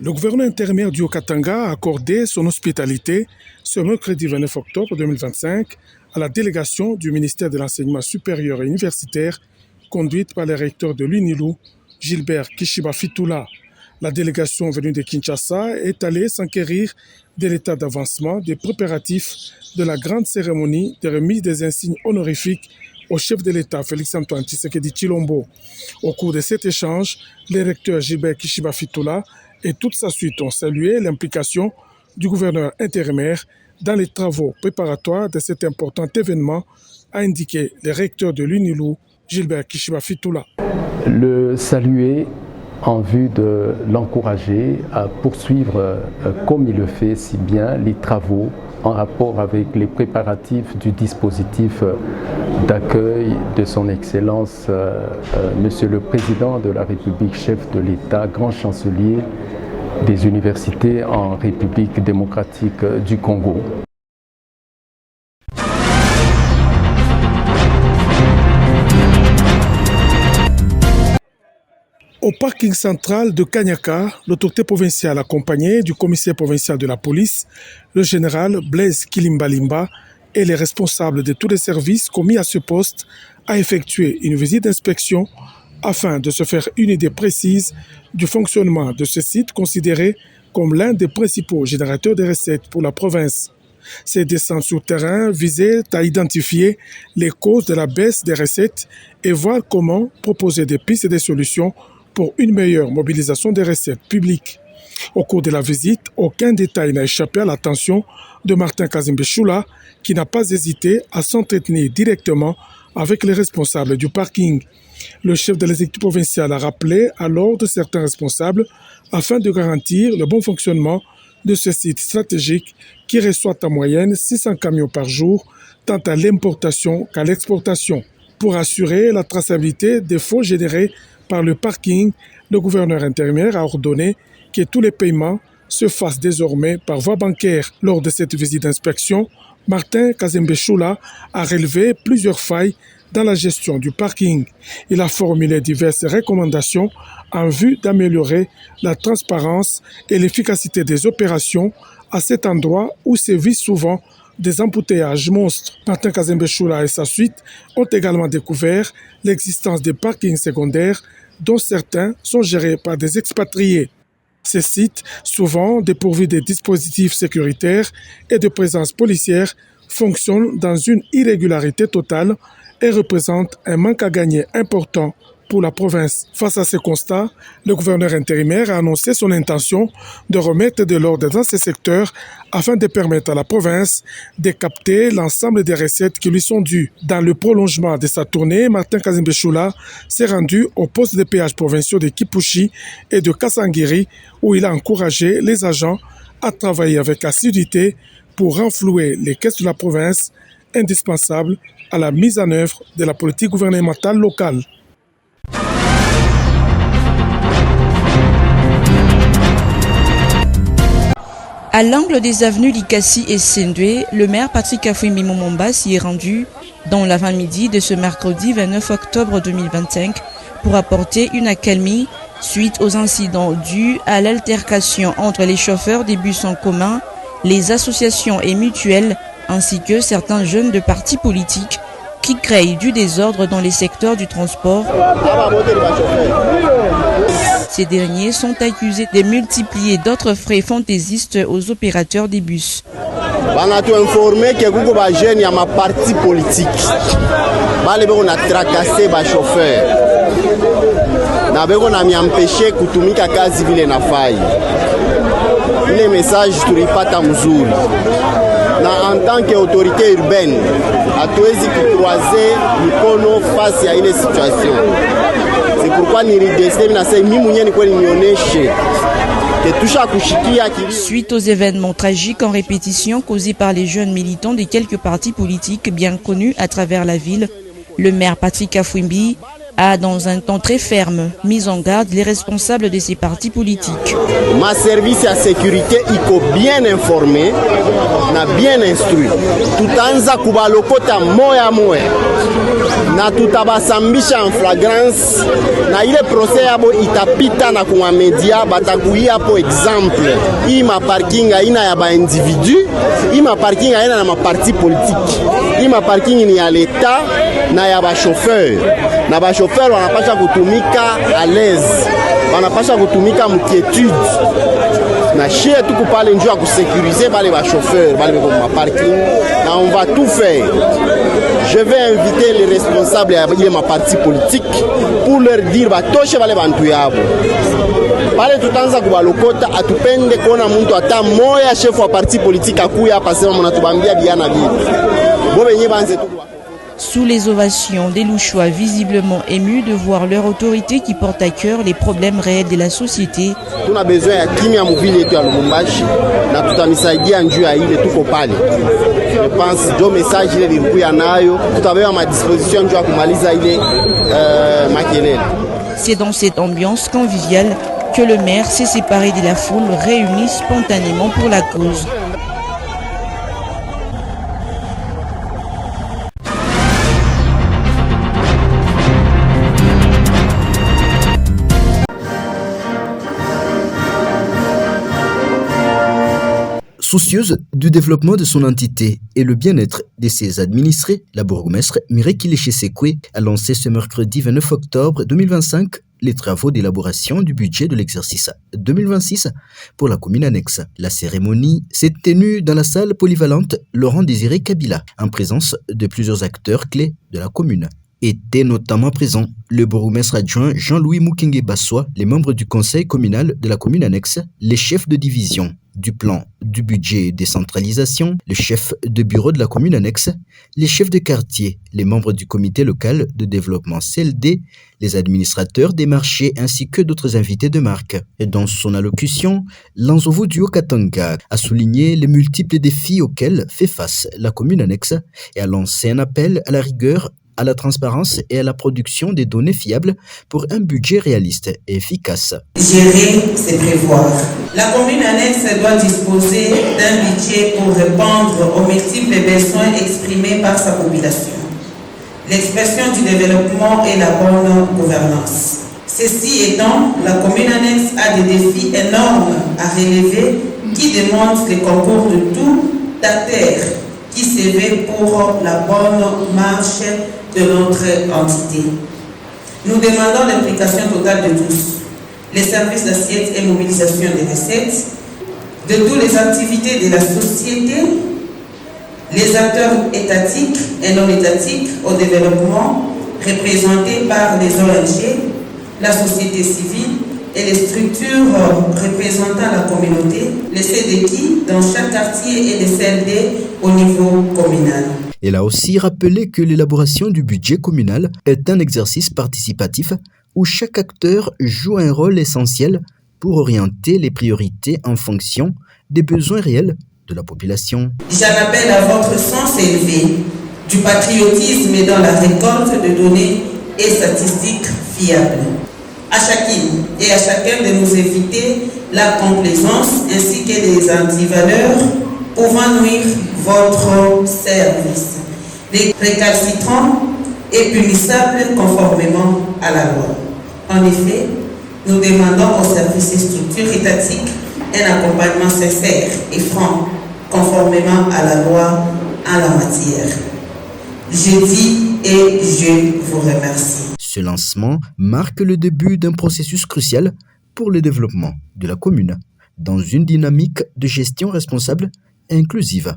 Le gouverneur intérimaire du Haut-Katanga a accordé son hospitalité ce mercredi 29 octobre 2025 à la délégation du ministère de l'Enseignement supérieur et universitaire conduite par le recteur de l'UNILU, Gilbert Kishiba Fitoula. La délégation venue de Kinshasa est allée s'enquérir de l'état d'avancement des préparatifs de la grande cérémonie de remise des insignes honorifiques au chef de l'État Félix-Antoine Tshisekedi Tshilombo. Au cours de cet échange, le recteur Gilbert Kishiba Fitoula et toute sa suite ont salué l'implication du gouverneur intérimaire dans les travaux préparatoires de cet important événement, a indiqué le recteur de l'UNILU, Gilbert Kishiba Fitoula. Le saluer en vue de l'encourager à poursuivre comme il le fait si bien les travaux en rapport avec les préparatifs du dispositif d'accueil de son Excellence Monsieur le Président de la République, chef de l'État, grand chancelier des universités en République démocratique du Congo. Au parking central de Kanyaka, l'autorité provinciale accompagnée du commissaire provincial de la police, le général Blaise Kilimbalimba et les responsables de tous les services commis à ce poste a effectué une visite d'inspection afin de se faire une idée précise du fonctionnement de ce site considéré comme l'un des principaux générateurs de recettes pour la province. Ces descentes sur terrain visaient à identifier les causes de la baisse des recettes et voir comment proposer des pistes et des solutions pour une meilleure mobilisation des recettes publiques. Au cours de la visite, aucun détail n'a échappé à l'attention de Martin Kazembe Choula, qui n'a pas hésité à s'entretenir directement avec les responsables du parking. Le chef de l'exécutif provincial a rappelé à l'ordre certains responsables afin de garantir le bon fonctionnement de ce site stratégique qui reçoit en moyenne 600 camions par jour, tant à l'importation qu'à l'exportation. Pour assurer la traçabilité des faux générés par le parking, le gouverneur intérimaire a ordonné que tous les paiements se fassent désormais par voie bancaire. Lors de cette visite d'inspection, Martin Kazembe Choula a relevé plusieurs failles dans la gestion du parking. Il a formulé diverses recommandations en vue d'améliorer la transparence et l'efficacité des opérations à cet endroit où sévissent souvent des embouteillages monstres. Martin Kazembe Choula et sa suite ont également découvert l'existence des parkings secondaires dont certains sont gérés par des expatriés. Ces sites, souvent dépourvus de dispositifs sécuritaires et de présence policière, fonctionnent dans une irrégularité totale et représentent un manque à gagner important pour la province. Face à ces constats, le gouverneur intérimaire a annoncé son intention de remettre de l'ordre dans ces secteurs afin de permettre à la province de capter l'ensemble des recettes qui lui sont dues. Dans le prolongement de sa tournée, Martin Kazembe Choula s'est rendu au poste de péage provinciaux de Kipushi et de Kasangiri où il a encouragé les agents à travailler avec assiduité pour renflouer les caisses de la province, indispensables à la mise en œuvre de la politique gouvernementale locale. À l'angle des avenues Likasi et Sendwe, le maire Patrick Afouimbi Momomba s'y est rendu dans l'avant-midi de ce mercredi 29 octobre 2025 pour apporter une accalmie suite aux incidents dus à l'altercation entre les chauffeurs des bus en commun, les associations et mutuelles ainsi que certains jeunes de partis politiques qui créent du désordre dans les secteurs du transport. Ces derniers sont accusés de multiplier d'autres frais fantaisistes aux opérateurs des bus. On a informé que les jeunes sont parti politique. On a tracassé les chauffeurs. On a empêché kutumika kazi vile na fai. Les messages tulipata mzuri. En tant qu'autorité urbaine, hatuwezi croiser mikono face à une situation. C'est pourquoi Suite aux événements tragiques en répétition causés par les jeunes militants de quelques partis politiques bien connus à travers la ville, le maire Patrick Afouimbi a, dans un ton très ferme, mis en garde les responsables de ces partis politiques. Ma service à sécurité iko bien informé, na bien instruit. Tutaanza kubalokota moya moya. Na tutabasambisha en flagrance. Na ile procès yabo itapita na kwa media batakuia po exemple. Hii ma parking aina ya ba individu, hii ma parking aina na ma parti politique. Hii ma parking ni ya l'État na ya ba chauffeur. Na ba chauffeur wanapasha kutumika à l'aise. Wanapasha kutumika mquietude. Na chie tuko pale njoo kusécuriser bale ba chauffeur, bale ko ma parking. Na on va tout faire. Je vais inviter les responsables de ma parti politique pour leur dire batoshe bale bantu yabo. Pale tutaanza kubalokota atupende kuona mtu hata moya chef wa parti politique akuya hapa sema mnatubambia biana bibi. Bo benye banze tu. Sous les ovations, des Louchois visiblement émus de voir leur autorité qui porte à cœur les problèmes réels de la société. On a besoin ya kimya muvile yetu ya Lubumbashi na tutamisaidia njuu ya ile tuko pale. Je pense do message ile likuya nayo tutabewa ma disposition njuu ya kumaliza ile makelele. C'est dans cette ambiance conviviale que le maire s'est séparé de la foule réunie spontanément pour la cause. Soucieuse du développement de son entité et le bien-être de ses administrés, la bourgmestre Mireille Kileshe-Sekwe a lancé ce mercredi 29 octobre 2025 les travaux d'élaboration du budget de l'exercice 2026 pour la commune annexe. La cérémonie s'est tenue dans la salle polyvalente Laurent-Désiré Kabila, en présence de plusieurs acteurs clés de la commune. Étaient notamment présents le bourgmestre adjoint Jean-Louis Mukenge Bassois, les membres du conseil communal de la commune annexe, les chefs de division du plan du budget décentralisation, le chef de bureau de la commune annexe, les chefs de quartier, les membres du comité local de développement CLD, les administrateurs des marchés ainsi que d'autres invités de marque. Et dans son allocution, Lanzovo du Haut-Katanga a souligné les multiples défis auxquels fait face la commune annexe et a lancé un appel à la rigueur, à la transparence et à la production des données fiables pour un budget réaliste et efficace. Gérer, c'est prévoir. La commune annexe doit disposer d'un budget pour répondre aux multiples besoins exprimés par sa population. L'expression du développement et la bonne gouvernance. Ceci étant, la commune annexe a des défis énormes à relever qui demandent le concours de tout acteur qui s'éveille pour la bonne marche de notre entité. Nous demandons l'implication totale de tous, les services d'assiette et mobilisation des recettes, de toutes les activités de la société, les acteurs étatiques et non étatiques au développement, représentés par les ONG, la société civile et les structures représentant la communauté, les CDK dans chaque quartier et les CLD au niveau communal. Elle a aussi rappelé que l'élaboration du budget communal est un exercice participatif où chaque acteur joue un rôle essentiel pour orienter les priorités en fonction des besoins réels de la population. J'en appelle à votre sens élevé du patriotisme et dans la récolte de données et statistiques fiables. À chacune et à chacun de nous éviter la complaisance ainsi que les antivaleurs pouvant nuire votre service, les récalcitrants et punissables conformément à la loi. En effet, nous demandons aux services et structures étatiques un accompagnement sincère et franc conformément à la loi en la matière. Je dis et je vous remercie. Ce lancement marque le début d'un processus crucial pour le développement de la commune dans une dynamique de gestion responsable et inclusive.